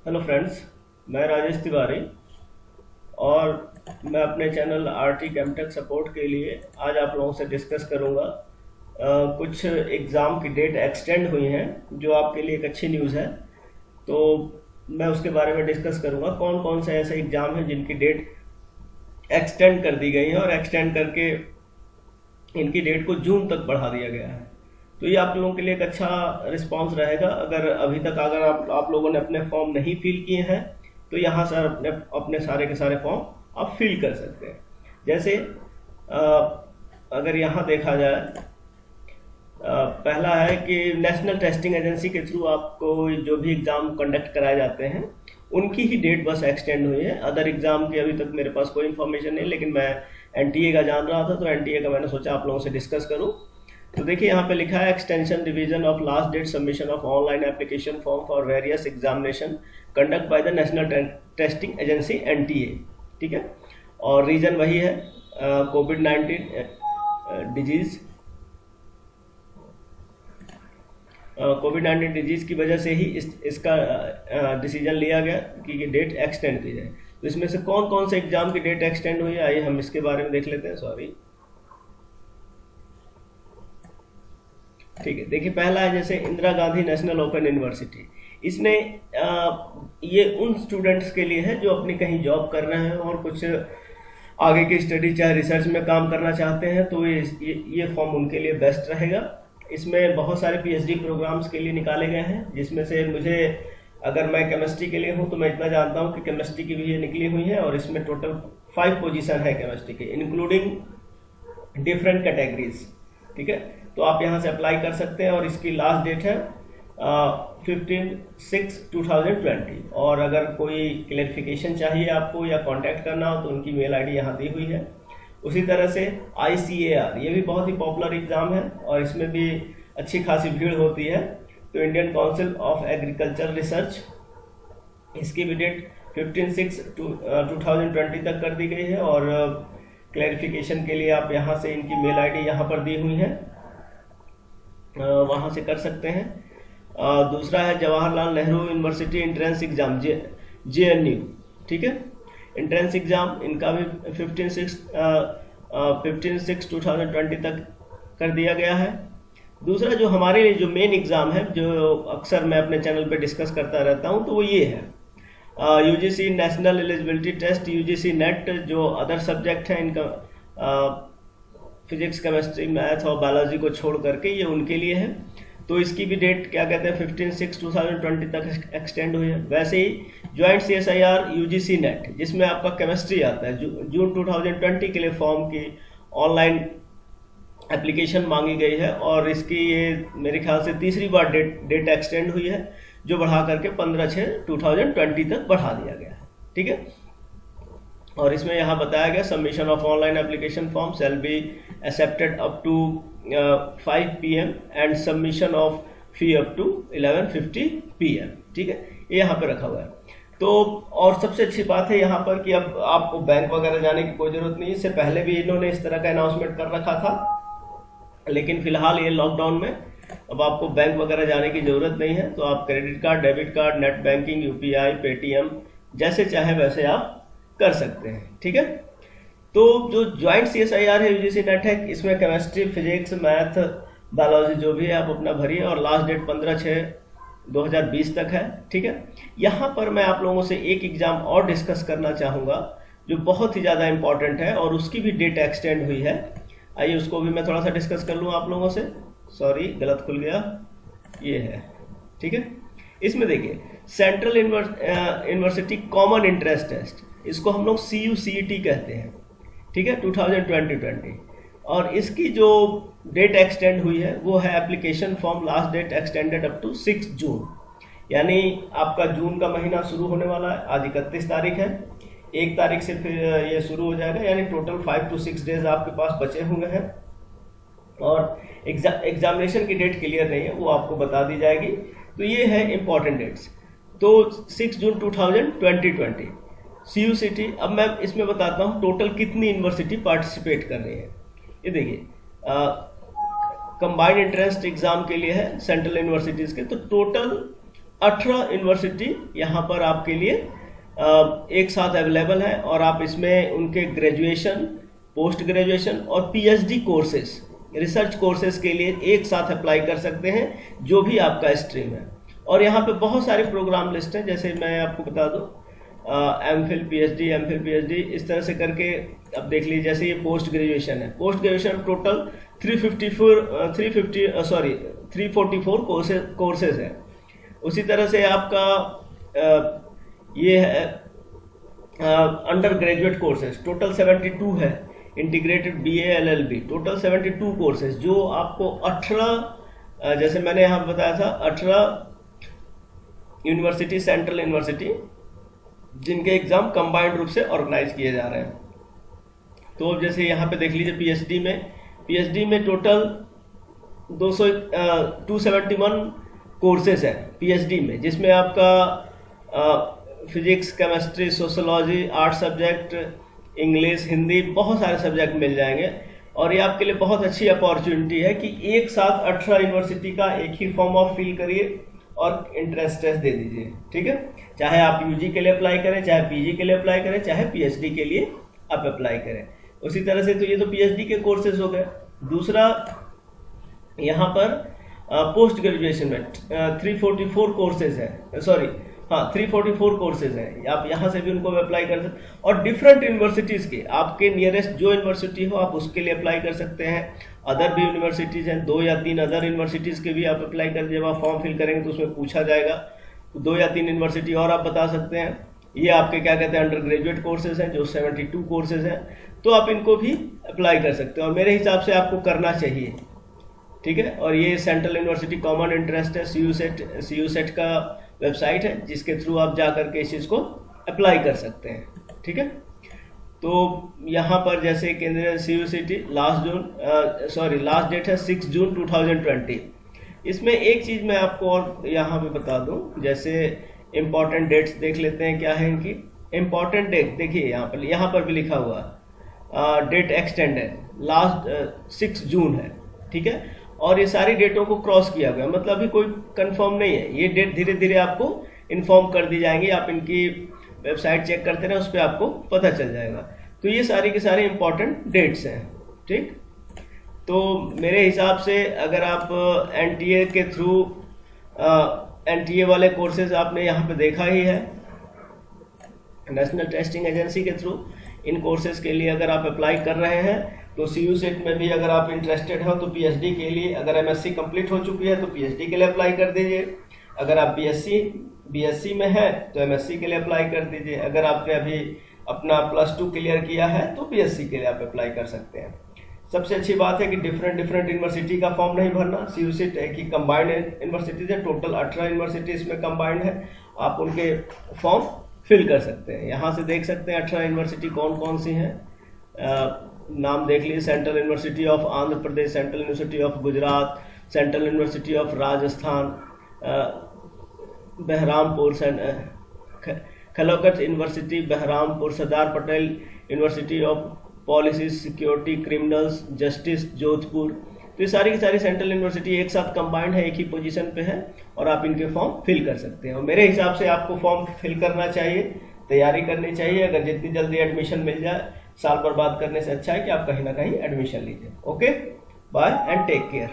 Hello friends, मैं राजेश तिवारी और मैं अपने चैनल आरटी कैमटेक सपोर्ट के लिए आज आप लोगों से डिस्कस करूंगा। कुछ एग्ज़ाम की डेट एक्सटेंड हुई हैं जो आपके लिए एक अच्छी न्यूज़ है। तो मैं उसके बारे में डिस्कस करूंगा कौन कौन से ऐसे एग्ज़ाम हैं जिनकी डेट एक्सटेंड कर दी गई है और एक्सटेंड करके इनकी डेट को जून तक बढ़ा दिया गया है। तो ये आप लोगों के लिए एक अच्छा रिस्पांस रहेगा। अगर अभी तक अगर आप लोगों ने अपने फॉर्म नहीं फिल किए हैं तो यहाँ से अपने अपने सारे के सारे फॉर्म आप फिल कर सकते हैं। जैसे अगर यहाँ देखा जाए, पहला है कि नेशनल टेस्टिंग एजेंसी के थ्रू आपको जो भी एग्ज़ाम कंडक्ट कराए जाते हैं उनकी ही डेट बस एक्सटेंड हुई है। अदर एग्ज़ाम की अभी तक मेरे पास कोई इन्फॉर्मेशन नहीं, लेकिन मैं एनटीए का जान रहा था तो एनटीए का मैंने सोचा आप लोगों से डिस्कस करूं। तो देखिए यहाँ पे लिखा है extension revision of last date submission of online application form for various examination conduct by the national testing agency NTA. ठीक है, और रीजन वही है कोविड-19 डिजीज। कोविड-19 डिजीज की वजह से ही इसका डिसीजन लिया गया कि डेट एक्सटेंड की जाए। तो इसमें से कौन कौन से एग्जाम की डेट एक्सटेंड हुई है, आइए हम इसके बारे में देख लेते हैं। सॉरी, ठीक है। देखिए पहला है जैसे Indira Gandhi national open university. इसने ये उन स्टूडेंट्स के लिए है जो अपनी कहीं जॉब कर रहे हैं और कुछ आगे की स्टडी चाहे रिसर्च में काम करना चाहते हैं, तो ये फॉर्म उनके लिए बेस्ट रहेगा। इसमें बहुत सारे पीएचडी प्रोग्राम्स के लिए निकाले गए हैं, जिसमें से मुझे, अगर मैं केमिस्ट्री के लिए हूँ तो मैं इतना जानता हूँ कि केमिस्ट्री की भी ये निकली हुई है और इसमें टोटल 5 पोजीशन है केमिस्ट्री की, इंक्लूडिंग डिफरेंट कैटेगरीज। ठीक है, तो आप यहाँ से अप्लाई कर सकते हैं और इसकी लास्ट डेट है 15/6/2020। और अगर कोई क्लेरिफिकेशन चाहिए आपको या कांटेक्ट करना हो तो उनकी मेल आईडी यहाँ दी हुई है। उसी तरह से ICAR, ये भी बहुत ही पॉपुलर एग्जाम है और इसमें भी अच्छी खासी भीड़ होती है। तो Indian council of agriculture research, इसकी भी डेट 15/6/2020 तक कर दी गई है और क्लैरिफिकेशन के लिए आप यहाँ से इनकी मेल आईडी यहाँ पर दी हुई है, वहाँ से कर सकते हैं। दूसरा है Jawaharlal Nehru university entrance exam, JNU। ठीक है, एंट्रेंस एग्जाम इनका भी 15/6/2020 तक कर दिया गया है। दूसरा जो हमारे लिए जो मेन एग्जाम है, जो अक्सर मैं अपने चैनल पे डिस्कस करता रहता हूँ, तो वो ये है UGC national eligibility test, UGC NET. जो अदर सब्जेक्ट हैं इनका फिजिक्स, केमिस्ट्री, मैथ और बायोलॉजी को छोड़ करके ये उनके लिए है। तो इसकी भी डेट क्या कहते हैं 15/6/2020 तक एक्सटेंड हुई है। वैसे ही ज्वाइंट CSIR UGC नेट, जिसमें आपका केमिस्ट्री आता है, जून 2020 के लिए फॉर्म की ऑनलाइन एप्लीकेशन मांगी गई है और इसकी ये मेरे ख्याल से तीसरी बार डेट एक्सटेंड हुई है, जो बढ़ा करके 15/6/2020 तक बढ़ा दिया गया है। ठीक है, और इसमें यहाँ बताया गया submission of online application form shall be accepted up to 5 PM and submission of fee up to 11:50 PM। ठीक है, ये यहाँ पे रखा हुआ है। तो और सबसे अच्छी बात है यहाँ पर कि अब आपको बैंक वगैरह जाने की कोई जरूरत नहीं। इससे पहले भी इन्होंने इस तरह का अनाउंसमेंट कर रखा था, लेकिन फिलहाल ये लॉकडाउन में अब आपको बैंक वगैरह जाने की जरूरत नहीं है। तो आप credit card, debit card, net banking, UPI, Paytm जैसे चाहे वैसे आप कर सकते हैं। ठीक है, तो जो ज्वाइंट CSIR है UGC नेट है, इसमें केमिस्ट्री, फिजिक्स, मैथ, बायोलॉजी जो भी है आप अपना भरिए और लास्ट डेट 15/6/2020 तक है। ठीक है, यहाँ पर मैं आप लोगों से एक एग्जाम और डिस्कस करना चाहूँगा जो बहुत ही ज़्यादा इंपॉर्टेंट है और उसकी भी डेट एक्सटेंड हुई है। आइए उसको भी मैं थोड़ा सा डिस्कस कर लूँ आप लोगों से। सॉरी, गलत खुल गया, ये है। ठीक है, इसमें देखिए central university common entrance test, इसको हम लोग CUCET कहते हैं। ठीक है, 2020 और इसकी जो डेट एक्सटेंड हुई है वो है application form last date extended up to 6 June. यानी आपका जून का महीना शुरू होने वाला है, आज 31 तारीख है, 1 तारीख से फिर ये शुरू हो जाएगा, यानी टोटल 5 to 6 डेज आपके पास बचे हुए हैं। और एग्जामिनेशन की डेट क्लियर नहीं है, वो आपको बता दी जाएगी। तो ये है इंपॉर्टेंट डेट्स। तो 6 जून 2020 CUCET। अब मैं इसमें बताता हूँ टोटल कितनी यूनिवर्सिटी पार्टिसिपेट कर रही है। ये देखिए कंबाइंड एंट्रेंस एग्जाम के लिए है सेंट्रल यूनिवर्सिटीज़ के, तो टोटल 18 यूनिवर्सिटी यहाँ पर आपके लिए एक साथ अवेलेबल है, और आप इसमें उनके ग्रेजुएशन, पोस्ट ग्रेजुएशन और पीएचडी कोर्सेज, रिसर्च कोर्सेज के लिए एक साथ अप्लाई कर सकते हैं, जो भी आपका स्ट्रीम है। और यहाँ पे बहुत सारे प्रोग्राम लिस्ट हैं, जैसे मैं आपको बता दूँ एमफिल पीएचडी, एमफिल पीएचडी, इस तरह से करके अब देख लीजिए। जैसे ये पोस्ट ग्रेजुएशन है, पोस्ट ग्रेजुएशन टोटल 344 कोर्सेज है। उसी तरह से आपका ये है अंडर ग्रेजुएट कोर्सेज, टोटल 72 है। Integrated BA LLB, total 72 courses, जो आपको 18 जैसे मैंने यहाँ बताया था 18 यूनिवर्सिटी, सेंट्रल यूनिवर्सिटी, जिनके एग्जाम कंबाइंड रूप से ऑर्गेनाइज किए जा रहे हैं। तो जैसे यहाँ पे देख लीजिए पीएचडी में टोटल 271 कोर्सेज है पीएचडी में, जिसमें आपका physics, chemistry, sociology, art subject, English, Hindi, बहुत सारे सब्जेक्ट मिल जाएंगे। और ये आपके लिए बहुत अच्छी अपॉर्चुनिटी है कि एक साथ 18 यूनिवर्सिटी का एक ही फॉर्म ऑफ फिल करिए और इंट्रेंस टेस्ट दे दीजिए, ठीक है। चाहे आप यूजी के लिए अप्लाई करें, चाहे पीजी के लिए अप्लाई करें, चाहे पीएचडी के लिए आप अप्लाई करें। उसी तरह से तो ये तो पीएचडी के कोर्सेज हो गए। दूसरा यहाँ पर पोस्ट ग्रेजुएशन में 344 कोर्सेज है, 344 कोर्सेज हैं। आप यहाँ से भी उनको अप्लाई कर सकते हैं, और डिफरेंट यूनिवर्सिटीज़ के, आपके नियरेस्ट जो यूनिवर्सिटी हो आप उसके लिए अप्लाई कर सकते हैं। अदर भी यूनिवर्सिटीज़ हैं, 2 या 3 अदर यूनिवर्सिटीज़ के भी आप अप्लाई कर, जब आप फॉर्म फिल करेंगे तो उसमें पूछा जाएगा, तो 2 या 3 यूनिवर्सिटी और आप बता सकते हैं। ये आपके क्या कहते हैं अंडर ग्रेजुएट कोर्सेज हैं, जो 72 कोर्सेज हैं, तो आप इनको भी अप्लाई कर सकते हैं, और मेरे हिसाब से आपको करना चाहिए, ठीक है। और ये सेंट्रल यूनिवर्सिटी कॉमन इंटरेस्ट है, CUSET का वेबसाइट है, जिसके थ्रू आप जा करके इस चीज़ को अप्लाई कर सकते हैं, ठीक है। तो यहाँ पर जैसे केंद्रीय CUCT लास्ट डेट है 6 जून 2020। इसमें एक चीज़ मैं आपको और यहाँ पे बता दूँ, जैसे इम्पॉर्टेंट डेट्स देख लेते हैं क्या है इनकी। इम्पॉर्टेंट डेट देखिए यहाँ पर भी लिखा हुआ डेट एक्सटेंड है, लास्ट 6 जून है, ठीक है। और ये सारी डेटों को क्रॉस किया गया, मतलब अभी कोई कंफर्म नहीं है, ये डेट धीरे धीरे आपको इन्फॉर्म कर दी जाएंगी। आप इनकी वेबसाइट चेक करते रहे, उस पर आपको पता चल जाएगा। तो ये सारी के सारे इंपॉर्टेंट डेट्स हैं, ठीक। तो मेरे हिसाब से अगर आप एनटीए के थ्रू एनटीए वाले कोर्सेज आपने यहाँ पे देखा ही है, नेशनल टेस्टिंग एजेंसी के थ्रू इन कोर्सेज के लिए अगर आप अप्लाई कर रहे हैं, तो CUSET में भी अगर आप इंटरेस्टेड हो तो पीएचडी के लिए, अगर एमएससी कंप्लीट हो चुकी है तो पीएचडी के लिए अप्लाई कर दीजिए। अगर आप बीएससी में है तो एमएससी के लिए अप्लाई कर दीजिए। अगर आपने अभी अपना +2 क्लियर किया है तो बीएससी के लिए आप अप्लाई कर सकते हैं। सबसे अच्छी बात है कि डिफरेंट यूनिवर्सिटी का फॉर्म नहीं भरना। CUSET है कि कंबाइंड यूनिवर्सिटीज है, टोटल 18 यूनिवर्सिटी इसमें कंबाइंड है, आप उनके फॉर्म फिल कर सकते हैं। यहाँ से देख सकते हैं 18 यूनिवर्सिटी कौन कौन सी हैं, नाम देख लीजिए। Central university of Andhra Pradesh, central university of Gujarat, central university of Rajasthan, Berhampur, खलोकत university Berhampur, Sardar Patel university of policy, security, criminals justice Jodhpur. तो ये सारी की सारी सेंट्रल यूनिवर्सिटी एक साथ कंबाइंड है, एक ही पोजीशन पे है, और आप इनके फॉर्म फिल कर सकते हैं। और मेरे हिसाब से आपको फॉर्म फिल करना चाहिए, तैयारी करनी चाहिए। अगर जितनी जल्दी एडमिशन मिल जाए, साल बर्बाद करने से अच्छा है कि आप कहीं ना कहीं एडमिशन लीजिए। Okay, bye and take care.